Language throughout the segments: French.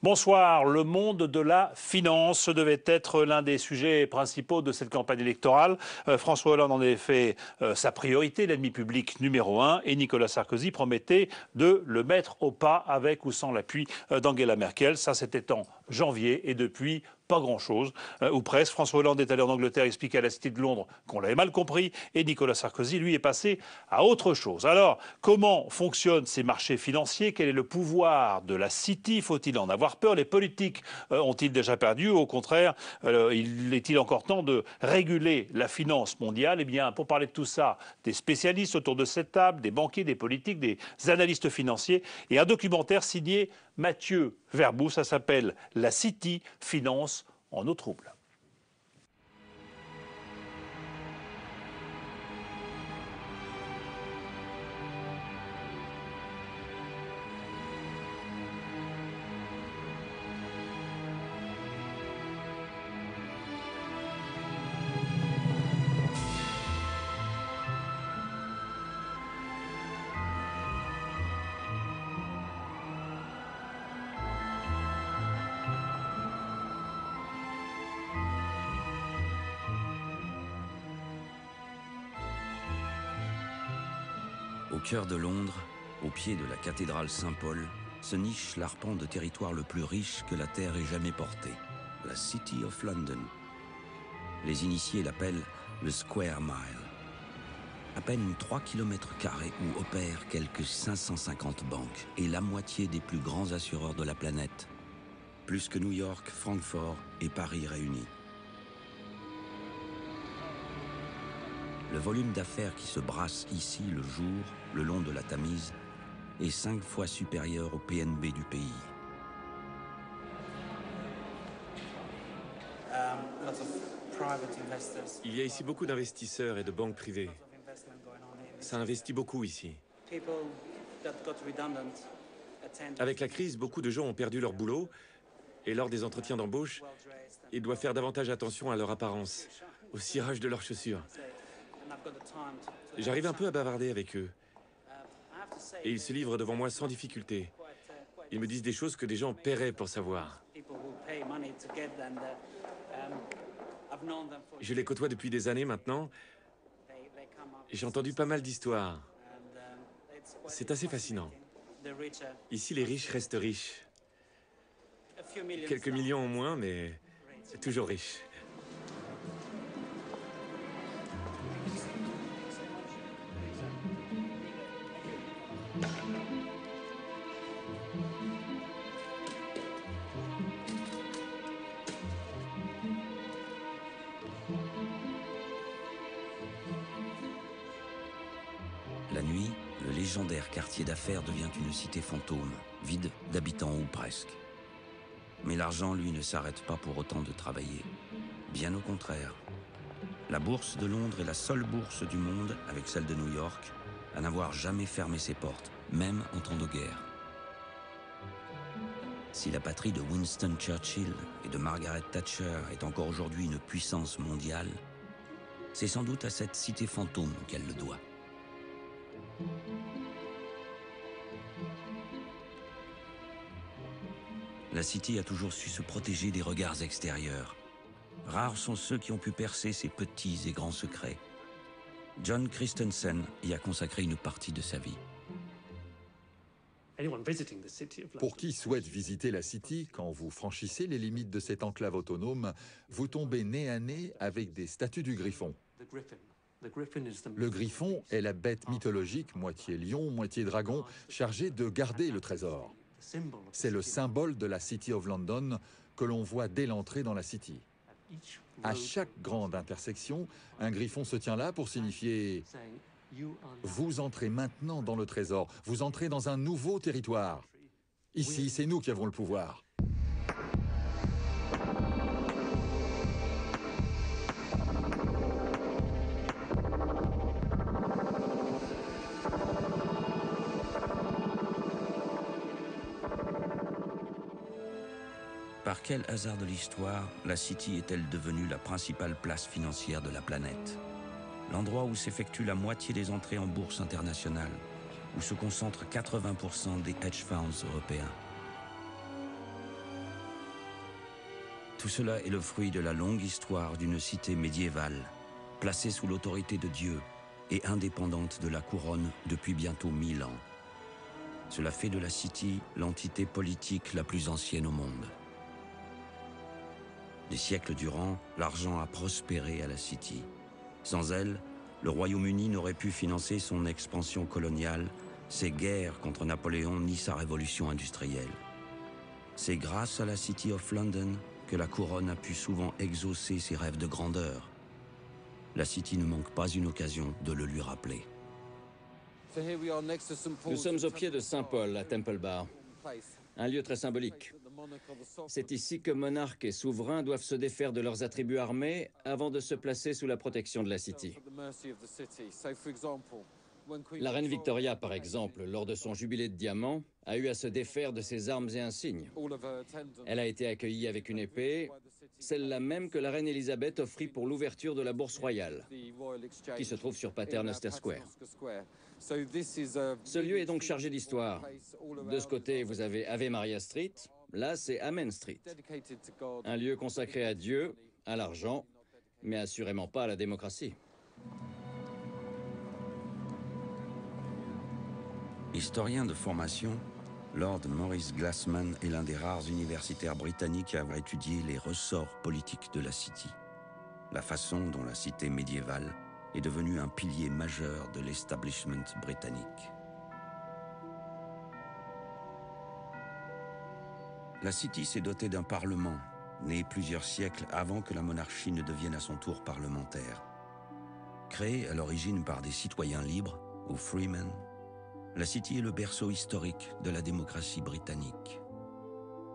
Bonsoir. Le monde de la finance devait être l'un des sujets principaux de cette campagne électorale. François Hollande en avait fait sa priorité, l'ennemi public numéro 1, et Nicolas Sarkozy promettait de le mettre au pas avec ou sans l'appui d'Angela Merkel. Ça, c'était en janvier, et depuis, pas grand-chose, ou presque. François Hollande est allé en Angleterre expliquer à la Cité de Londres qu'on l'avait mal compris, et Nicolas Sarkozy, lui, est passé à autre chose. Alors, comment fonctionnent ces marchés financiers? Quel est le pouvoir de la City? Faut-il en avoir peur? Les politiques ont-ils déjà perdu? Au contraire, est-il encore temps de réguler la finance mondiale? Eh bien, pour parler de tout ça, des spécialistes autour de cette table, des banquiers, des politiques, des analystes financiers, et un documentaire signé Mathieu Verbou. Ça s'appelle La City Finance en eau trouble. Au cœur de Londres, au pied de la cathédrale Saint-Paul, se niche l'arpent de territoire le plus riche que la Terre ait jamais porté, la City of London. Les initiés l'appellent le Square Mile. À peine 3 km² où opèrent quelques 550 banques et la moitié des plus grands assureurs de la planète. Plus que New York, Francfort et Paris réunis. Le volume d'affaires qui se brasse ici le jour, le long de la Tamise, est 5 fois supérieur au PNB du pays. Il y a ici beaucoup d'investisseurs et de banques privées. Ça investit beaucoup ici. Avec la crise, beaucoup de gens ont perdu leur boulot et lors des entretiens d'embauche, ils doivent faire davantage attention à leur apparence, au cirage de leurs chaussures. J'arrive un peu à bavarder avec eux et ils se livrent devant moi sans difficulté. Ils me disent des choses que des gens paieraient pour savoir. Je les côtoie depuis des années maintenant. J'ai entendu pas mal d'histoires. C'est assez fascinant. Ici, les riches restent riches. Quelques millions en moins, mais toujours riches. La nuit, le légendaire quartier d'affaires devient une cité fantôme, vide d'habitants ou presque. Mais l'argent, lui, ne s'arrête pas pour autant de travailler. Bien au contraire. La bourse de Londres est la seule bourse du monde, avec celle de New York, à n'avoir jamais fermé ses portes, même en temps de guerre. Si la patrie de Winston Churchill et de Margaret Thatcher est encore aujourd'hui une puissance mondiale, c'est sans doute à cette cité fantôme qu'elle le doit. La City a toujours su se protéger des regards extérieurs. Rares sont ceux qui ont pu percer ses petits et grands secrets. John Christensen y a consacré une partie de sa vie. Pour qui souhaite visiter la City, quand vous franchissez les limites de cette enclave autonome, vous tombez nez à nez avec des statues du griffon. Le griffon est la bête mythologique, moitié lion, moitié dragon, chargée de garder le trésor. C'est le symbole de la City of London que l'on voit dès l'entrée dans la City. À chaque grande intersection, un griffon se tient là pour signifier « Vous entrez maintenant dans le trésor, vous entrez dans un nouveau territoire. Ici, c'est nous qui avons le pouvoir. » Par quel hasard de l'histoire, la City est-elle devenue la principale place financière de la planète? L'endroit où s'effectue la moitié des entrées en bourse internationale, où se concentrent 80% des hedge funds européens. Tout cela est le fruit de la longue histoire d'une cité médiévale, placée sous l'autorité de Dieu et indépendante de la couronne depuis bientôt 1000 ans. Cela fait de la City l'entité politique la plus ancienne au monde. Des siècles durant, l'argent a prospéré à la City. Sans elle, le Royaume-Uni n'aurait pu financer son expansion coloniale, ses guerres contre Napoléon ni sa révolution industrielle. C'est grâce à la City of London que la couronne a pu souvent exaucer ses rêves de grandeur. La City ne manque pas une occasion de le lui rappeler. Nous sommes au pied de Saint-Paul, à Temple Bar, un lieu très symbolique. C'est ici que monarques et souverains doivent se défaire de leurs attributs armés avant de se placer sous la protection de la City. La reine Victoria, par exemple, lors de son jubilé de diamant, a eu à se défaire de ses armes et insignes. Elle a été accueillie avec une épée, celle-là même que la reine Elisabeth offrit pour l'ouverture de la Bourse Royale, qui se trouve sur Paternoster Square. Ce lieu est donc chargé d'histoire. De ce côté, vous avez Ave Maria Street, là c'est Amen Street. Un lieu consacré à Dieu, à l'argent, mais assurément pas à la démocratie. Historien de formation, Lord Maurice Glassman est l'un des rares universitaires britanniques à avoir étudié les ressorts politiques de la City, la façon dont la cité médiévale est devenue un pilier majeur de l'establishment britannique. La City s'est dotée d'un parlement, né plusieurs siècles avant que la monarchie ne devienne à son tour parlementaire. Créée à l'origine par des citoyens libres, ou freemen, la City est le berceau historique de la démocratie britannique.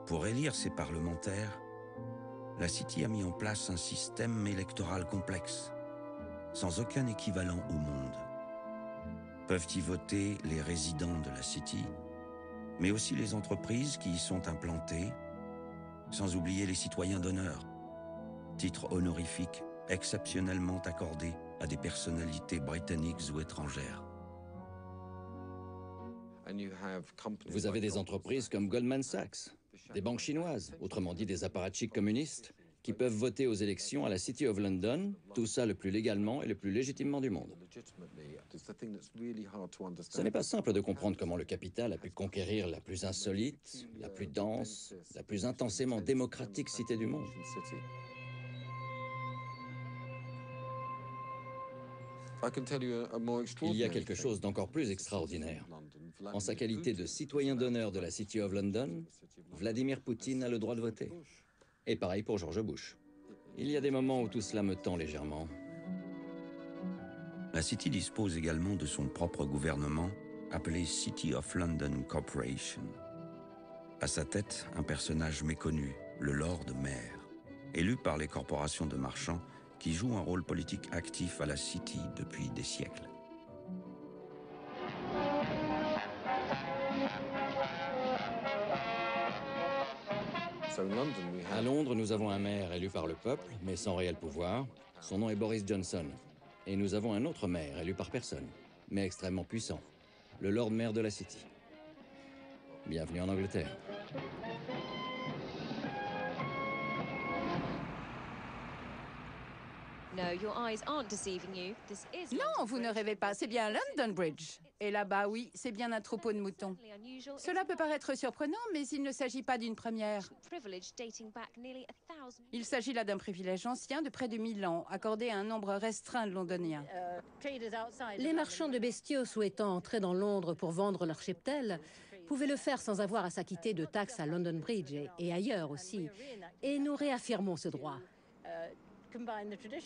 Pour élire ses parlementaires, la City a mis en place un système électoral complexe, sans aucun équivalent au monde. Peuvent y voter les résidents de la City, mais aussi les entreprises qui y sont implantées, sans oublier les citoyens d'honneur, titre honorifique exceptionnellement accordé à des personnalités britanniques ou étrangères. Vous avez des entreprises comme Goldman Sachs, des banques chinoises, autrement dit des apparatchiks communistes, qui peuvent voter aux élections à la City of London, tout ça le plus légalement et le plus légitimement du monde. Ce n'est pas simple de comprendre comment le capital a pu conquérir la plus insolite, la plus dense, la plus intensément démocratique cité du monde. Il y a quelque chose d'encore plus extraordinaire. En sa qualité de citoyen d'honneur de la City of London, Vladimir Poutine a le droit de voter. Et pareil pour George Bush. Il y a des moments où tout cela me tend légèrement. La City dispose également de son propre gouvernement, appelé City of London Corporation. À sa tête, un personnage méconnu, le Lord Mayor, élu par les corporations de marchands qui jouent un rôle politique actif à la City depuis des siècles. À Londres, nous avons un maire élu par le peuple, mais sans réel pouvoir. Son nom est Boris Johnson. Et nous avons un autre maire élu par personne, mais extrêmement puissant, le Lord Mayor de la City. Bienvenue en Angleterre. Non, vous ne rêvez pas, c'est bien London Bridge. Et là-bas, oui, c'est bien un troupeau de moutons. Cela peut paraître surprenant, mais il ne s'agit pas d'une première. Il s'agit là d'un privilège ancien de près de 1000 ans, accordé à un nombre restreint de Londoniens. Les marchands de bestiaux souhaitant entrer dans Londres pour vendre leur cheptel pouvaient le faire sans avoir à s'acquitter de taxes à London Bridge et ailleurs aussi. Et nous réaffirmons ce droit.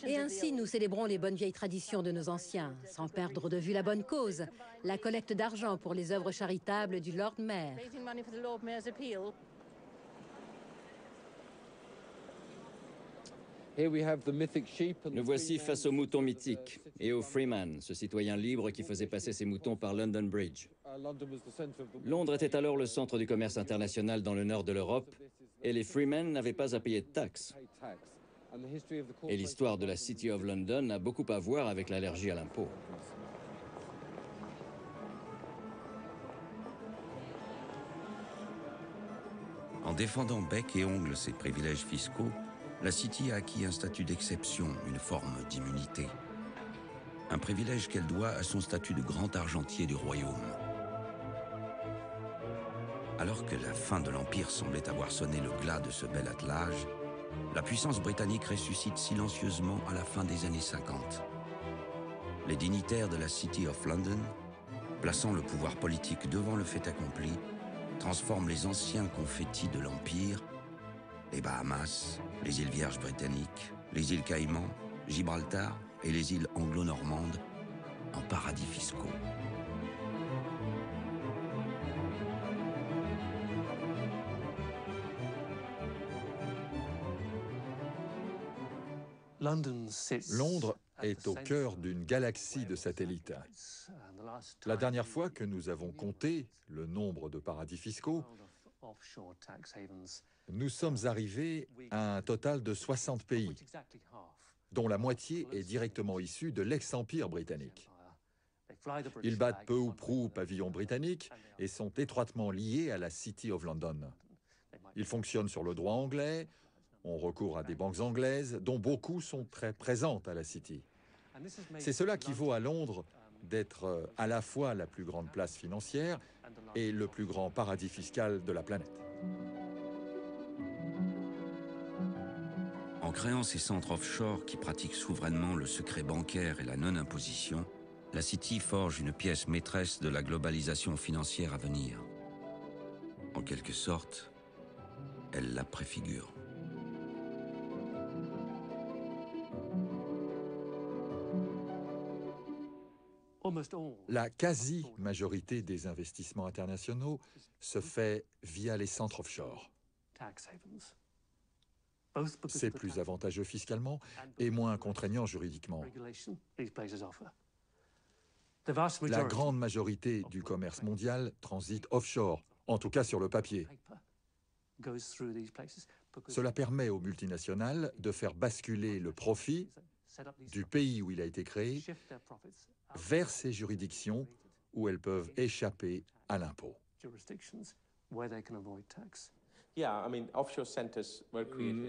Et ainsi, nous célébrons les bonnes vieilles traditions de nos anciens, sans perdre de vue la bonne cause, la collecte d'argent pour les œuvres charitables du Lord Mayor. Nous voici face aux moutons mythiques et aux Freeman, ce citoyen libre qui faisait passer ses moutons par London Bridge. Londres était alors le centre du commerce international dans le nord de l'Europe et les Freemen n'avaient pas à payer de taxes. Et l'histoire de la City of London a beaucoup à voir avec l'allergie à l'impôt. En défendant bec et ongles ses privilèges fiscaux, la City a acquis un statut d'exception, une forme d'immunité. Un privilège qu'elle doit à son statut de grand argentier du royaume. Alors que la fin de l'Empire semblait avoir sonné le glas de ce bel attelage, la puissance britannique ressuscite silencieusement à la fin des années 50. Les dignitaires de la City of London, plaçant le pouvoir politique devant le fait accompli, transforment les anciens confettis de l'Empire, les Bahamas, les îles Vierges britanniques, les îles Caïmans, Gibraltar et les îles anglo-normandes, en paradis fiscaux. Londres est au cœur d'une galaxie de satellites. La dernière fois que nous avons compté le nombre de paradis fiscaux, nous sommes arrivés à un total de 60 pays, dont la moitié est directement issue de l'ex-empire britannique. Ils battent peu ou prou pavillon britannique et sont étroitement liés à la City of London. Ils fonctionnent sur le droit anglais, on recourt à des banques anglaises, dont beaucoup sont très présentes à la City. C'est cela qui vaut à Londres d'être à la fois la plus grande place financière et le plus grand paradis fiscal de la planète. En créant ces centres offshore qui pratiquent souverainement le secret bancaire et la non-imposition, la City forge une pièce maîtresse de la globalisation financière à venir. En quelque sorte, elle la préfigure. La quasi-majorité des investissements internationaux se fait via les centres offshore. C'est plus avantageux fiscalement et moins contraignant juridiquement. La grande majorité du commerce mondial transite offshore, en tout cas sur le papier. Cela permet aux multinationales de faire basculer le profit du pays où il a été créé vers ces juridictions où elles peuvent échapper à l'impôt.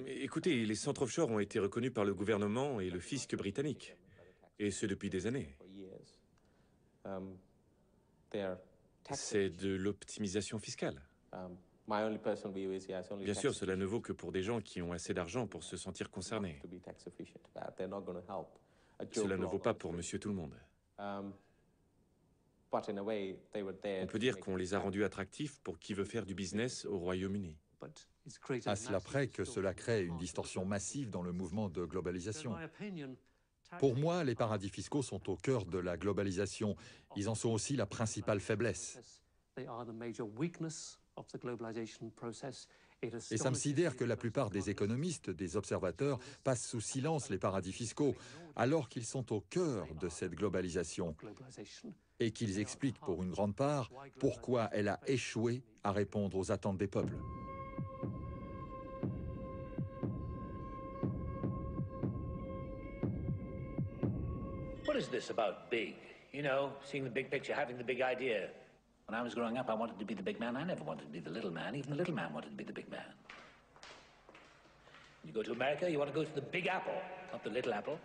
Écoutez, les centres offshore ont été reconnus par le gouvernement et le fisc britannique, et ce depuis des années. C'est de l'optimisation fiscale. Bien sûr, cela ne vaut que pour des gens qui ont assez d'argent pour se sentir concernés. Cela ne vaut pas pour monsieur tout le monde. On peut dire qu'on les a rendus attractifs pour qui veut faire du business au Royaume-Uni. À cela près que cela crée une distorsion massive dans le mouvement de globalisation. Pour moi, les paradis fiscaux sont au cœur de la globalisation. Ils en sont aussi la principale faiblesse. Et ça me sidère que la plupart des économistes, des observateurs, passent sous silence les paradis fiscaux, alors qu'ils sont au cœur de cette globalisation et qu'ils expliquent pour une grande part pourquoi elle a échoué à répondre aux attentes des peuples. What is this about big? You know, seeing the big picture, having the big idea. When I was growing up, I wanted to be the big man. I never wanted to be the little man. Even the little man wanted to be the big man. You go to America, you want to go to the big apple, not the little apple.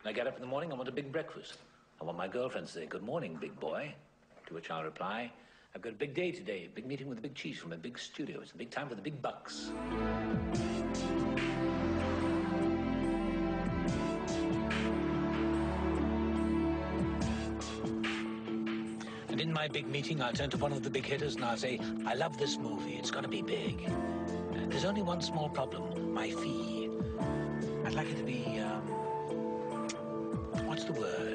When I get up in the morning, I want a big breakfast. I want my girlfriend to say, "Good morning, big boy." To which I'll reply, "I've got a big day today, a big meeting with the big chiefs from a big studio. It's a big time for the big bucks." And in my big meeting, I'll turn to one of the big hitters and I'll say, "I love this movie. It's got to be big. There's only one small problem, my fee. I'd like it to be, what's the word?